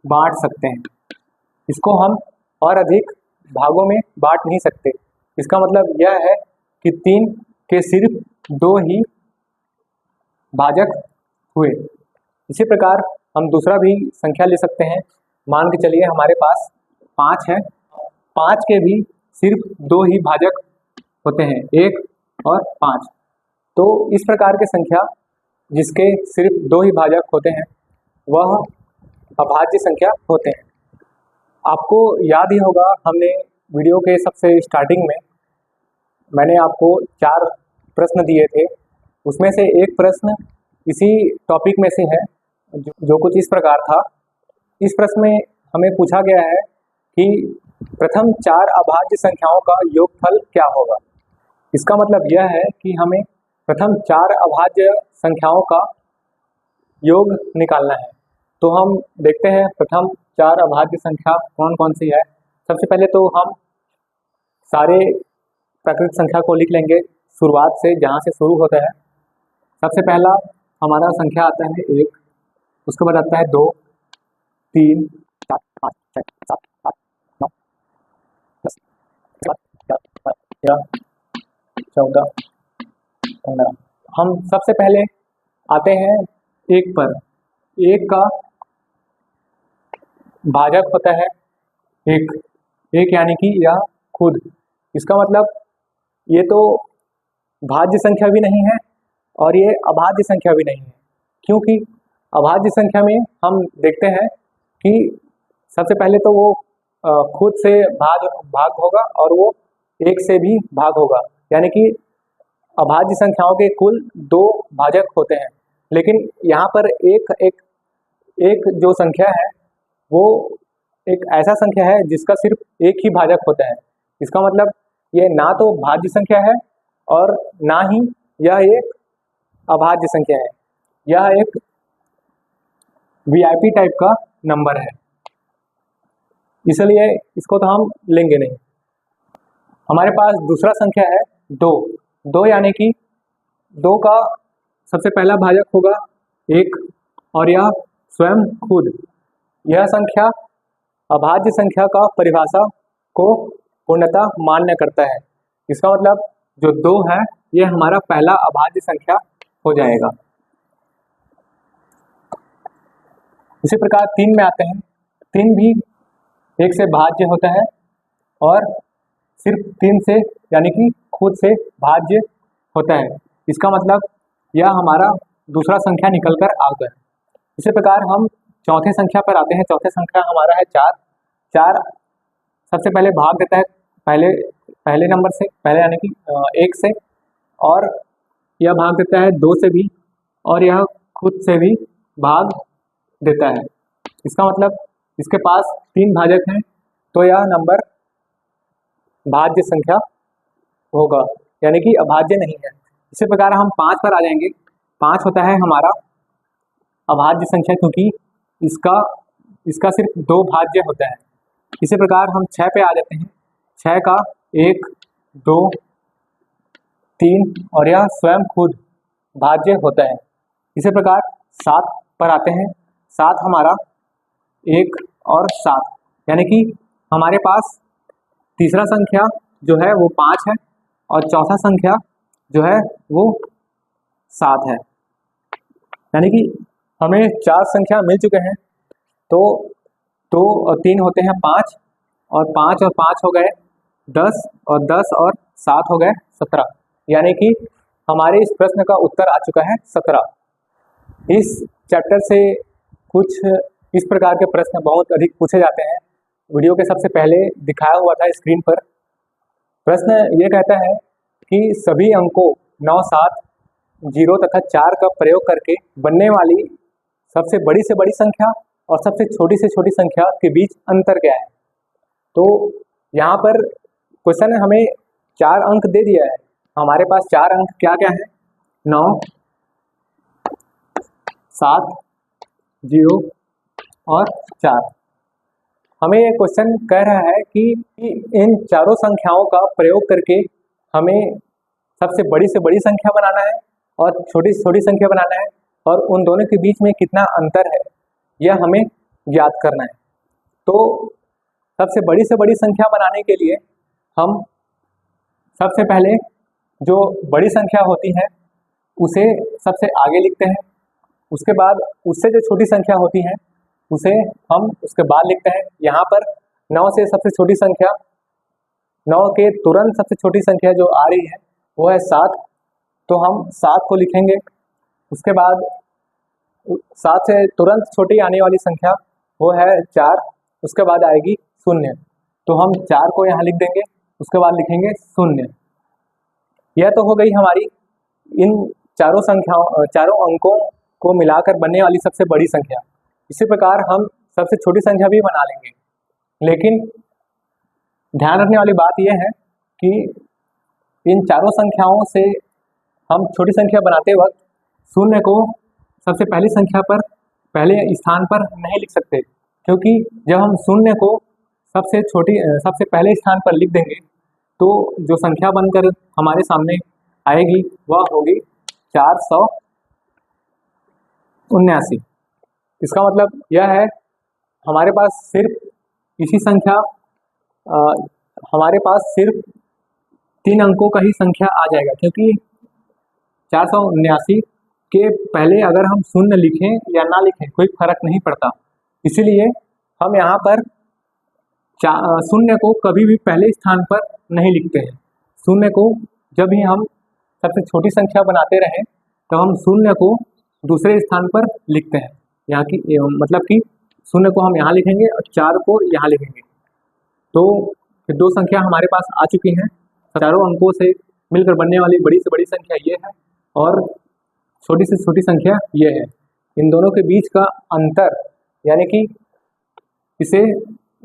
बांट सकते हैं। इसको हम और अधिक भागों में बांट नहीं सकते। इसका मतलब यह है कि 3 के सिर्फ 2 ही भाजक हुए। इसी प्रकार हम दूसरा भी संख्या ले सकते हैं। मान के चलिए हमारे पास 5 है, 5 के भी सिर्फ 2 ही भाजक होते हैं, 1 और 5। तो इस प्रकार के संख्या जिसके सिर्फ 2 ही भाजक होते हैं वह अभाज्य संख्या होते हैं। आपको याद ही होगा, हमने वीडियो के सबसे स्टार्टिंग में मैंने आपको 4 प्रश्न दिए थे, उसमें से एक प्रश्न इसी टॉपिक में से है, जो कुछ इस प्रकार था। इस प्रश्न में हमें पूछा गया है कि प्रथम 4 अभाज्य संख्याओं का योगफल क्या होगा। इसका मतलब यह है कि हमें प्रथम 4 अभाज्य संख्याओं का योग निकालना है। तो हम देखते हैं प्रथम 4 अभाज्य संख्या कौन कौन सी है। सबसे पहले तो हम सारे प्राकृत संख्या को लिख लेंगे शुरुआत से, जहाँ से शुरू होता है। सबसे पहला हमारा संख्या आता है 1, उसके बाद आता है 2, 3, 4, 5, 6, 7, 8, 9, 10, 11, 12, 14, 15। हम सबसे पहले आते हैं 1 पर। 1 का भाजक होता है 1 यानी कि यह खुद। इसका मतलब ये तो भाज्य संख्या भी नहीं है और ये अभाज्य संख्या भी नहीं है, क्योंकि अभाज्य संख्या में हम देखते हैं कि सबसे पहले तो वो खुद से भाग होगा और वो 1 से भी भाग होगा, यानी कि अभाज्य संख्याओं के कुल 2 भाजक होते हैं। लेकिन यहाँ पर एक जो संख्या है वो एक ऐसा संख्या है जिसका सिर्फ एक ही भाजक होता है। इसका मतलब ये ना तो भाज्य संख्या है और ना ही यह एक अभाज्य संख्या है। यह एक वीआईपी टाइप का नंबर है, इसलिए इसको तो हम लेंगे नहीं। हमारे पास दूसरा संख्या है 2 यानी कि 2 का सबसे पहला भाजक होगा 1 और यह स्वयं खुद। यह संख्या अभाज्य संख्या का परिभाषा को पूर्णतः मान्य करता है। इसका मतलब जो 2 है ये हमारा पहला अभाज्य संख्या हो जाएगा। इसी प्रकार 3 में आते हैं। 3 भी 1 से भाज्य होता है और सिर्फ 3 से यानी कि खुद से भाज्य होता है। इसका मतलब यह हमारा दूसरा संख्या निकल कर आ गया। इसी प्रकार हम चौथे संख्या पर आते हैं। चौथे संख्या हमारा है 4। 4 सबसे पहले भाग देता है पहले नंबर से, पहले यानी कि 1 से, और यह भाग देता है 2 से भी, और यह खुद से भी भाग देता है। इसका मतलब इसके पास 3 भाजक हैं, तो यह नंबर भाज्य संख्या होगा, यानी कि अभाज्य नहीं है। इसी प्रकार हम 5 पर आ जाएंगे। 5 होता है हमारा अभाज्य संख्या, क्योंकि इसका सिर्फ 2 भाज्य होता है। इसी प्रकार हम 6 पे आ जाते हैं। 6 का 1, 2, 3 और यह स्वयं खुद भाज्य होता है। इसी प्रकार 7 पर आते हैं। 7 हमारा 1 और 7, यानी कि हमारे पास तीसरा संख्या जो है वो 5 है और चौथा संख्या जो है वो 7 है, यानी कि हमें 4 संख्या मिल चुके हैं। तो 2 और 3 होते हैं 5, और 5 और 5 हो गए 10, और 10 और 7 हो गए 17, यानी कि हमारे इस प्रश्न का उत्तर आ चुका है 17। इस चैप्टर से कुछ इस प्रकार के प्रश्न बहुत अधिक पूछे जाते हैं। वीडियो के सबसे पहले दिखाया हुआ था स्क्रीन पर। प्रश्न ये कहता है कि सभी अंकों 9, 7, 0 तथा 4 का प्रयोग करके बनने वाली सबसे बड़ी से बड़ी संख्या और सबसे छोटी से छोटी संख्या के बीच अंतर क्या है। तो यहाँ पर क्वेश्चन ने हमें 4 अंक दे दिया है। हमारे पास 4 अंक क्या क्या है, 9, 7, 0 और 4। हमें ये क्वेश्चन कह रहा है कि इन चारों संख्याओं का प्रयोग करके हमें सबसे बड़ी से बड़ी संख्या बनाना है और छोटी से छोटी संख्या बनाना है, और उन दोनों के बीच में कितना अंतर है यह हमें ज्ञात करना है। तो सबसे बड़ी से बड़ी संख्या बनाने के लिए हम सबसे पहले जो बड़ी संख्या होती है उसे सबसे आगे लिखते हैं। उसके बाद उससे जो छोटी संख्या होती है उसे हम उसके बाद लिखते हैं। यहाँ पर 9 से सबसे छोटी संख्या, 9 के तुरंत सबसे छोटी संख्या जो आ रही है वो है 7, तो हम 7 को लिखेंगे। उसके बाद 7 से तुरंत छोटी आने वाली संख्या वो है 4, उसके बाद आएगी 0, तो हम 4 को यहाँ लिख देंगे, उसके बाद लिखेंगे 0। यह तो हो गई हमारी इन चारों अंकों को मिलाकर बनने वाली सबसे बड़ी संख्या। इसी प्रकार हम सबसे छोटी संख्या भी बना लेंगे, लेकिन ध्यान रखने वाली बात यह है कि इन चारों संख्याओं से हम छोटी संख्या बनाते वक्त शून्य को सबसे पहली संख्या पर पहले स्थान पर नहीं लिख सकते, क्योंकि जब हम शून्य को सबसे पहले स्थान पर लिख देंगे तो जो संख्या बनकर हमारे सामने आएगी वह होगी 479। इसका मतलब यह है हमारे पास सिर्फ 3 अंकों का ही संख्या आ जाएगा, क्योंकि 479 के पहले अगर हम शून्य लिखें या ना लिखें कोई फर्क नहीं पड़ता। इसीलिए हम यहाँ पर शून्य को कभी भी पहले स्थान पर नहीं लिखते हैं। शून्य को जब भी हम सबसे छोटी संख्या बनाते रहें तो हम शून्य को दूसरे स्थान पर लिखते हैं। यहाँ की मतलब कि शून्य को हम यहाँ लिखेंगे और 4 को यहाँ लिखेंगे। तो फिर 2 संख्या हमारे पास आ चुकी हैं। चारों अंकों से मिलकर बनने वाली बड़ी से बड़ी संख्या ये है और छोटी से छोटी संख्या ये है। इन दोनों के बीच का अंतर यानी कि इसे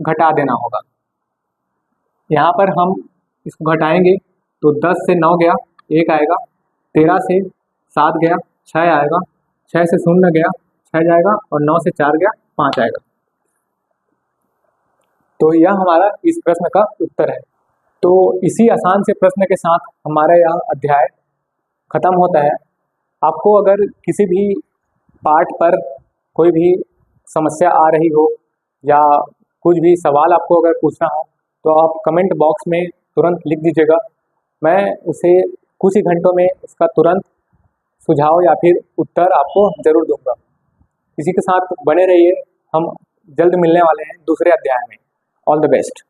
घटा देना होगा। यहाँ पर हम इसको घटाएंगे तो 10 से 9 गया 1 आएगा, 13 से 7 गया 6 आएगा, 6 से 0 गया 6 जाएगा और 9 से 4 गया 5 आएगा। तो यह हमारा इस प्रश्न का उत्तर है। तो इसी आसान से प्रश्न के साथ हमारा यह अध्याय खत्म होता है। आपको अगर किसी भी पाठ पर कोई भी समस्या आ रही हो या कुछ भी सवाल आपको अगर पूछना हो तो आप कमेंट बॉक्स में तुरंत लिख दीजिएगा। मैं उसे कुछ ही घंटों में उसका तुरंत सुझाव या फिर उत्तर आपको ज़रूर दूंगा। इसी के साथ बने रहिए, हम जल्द मिलने वाले हैं दूसरे अध्याय में। All the best.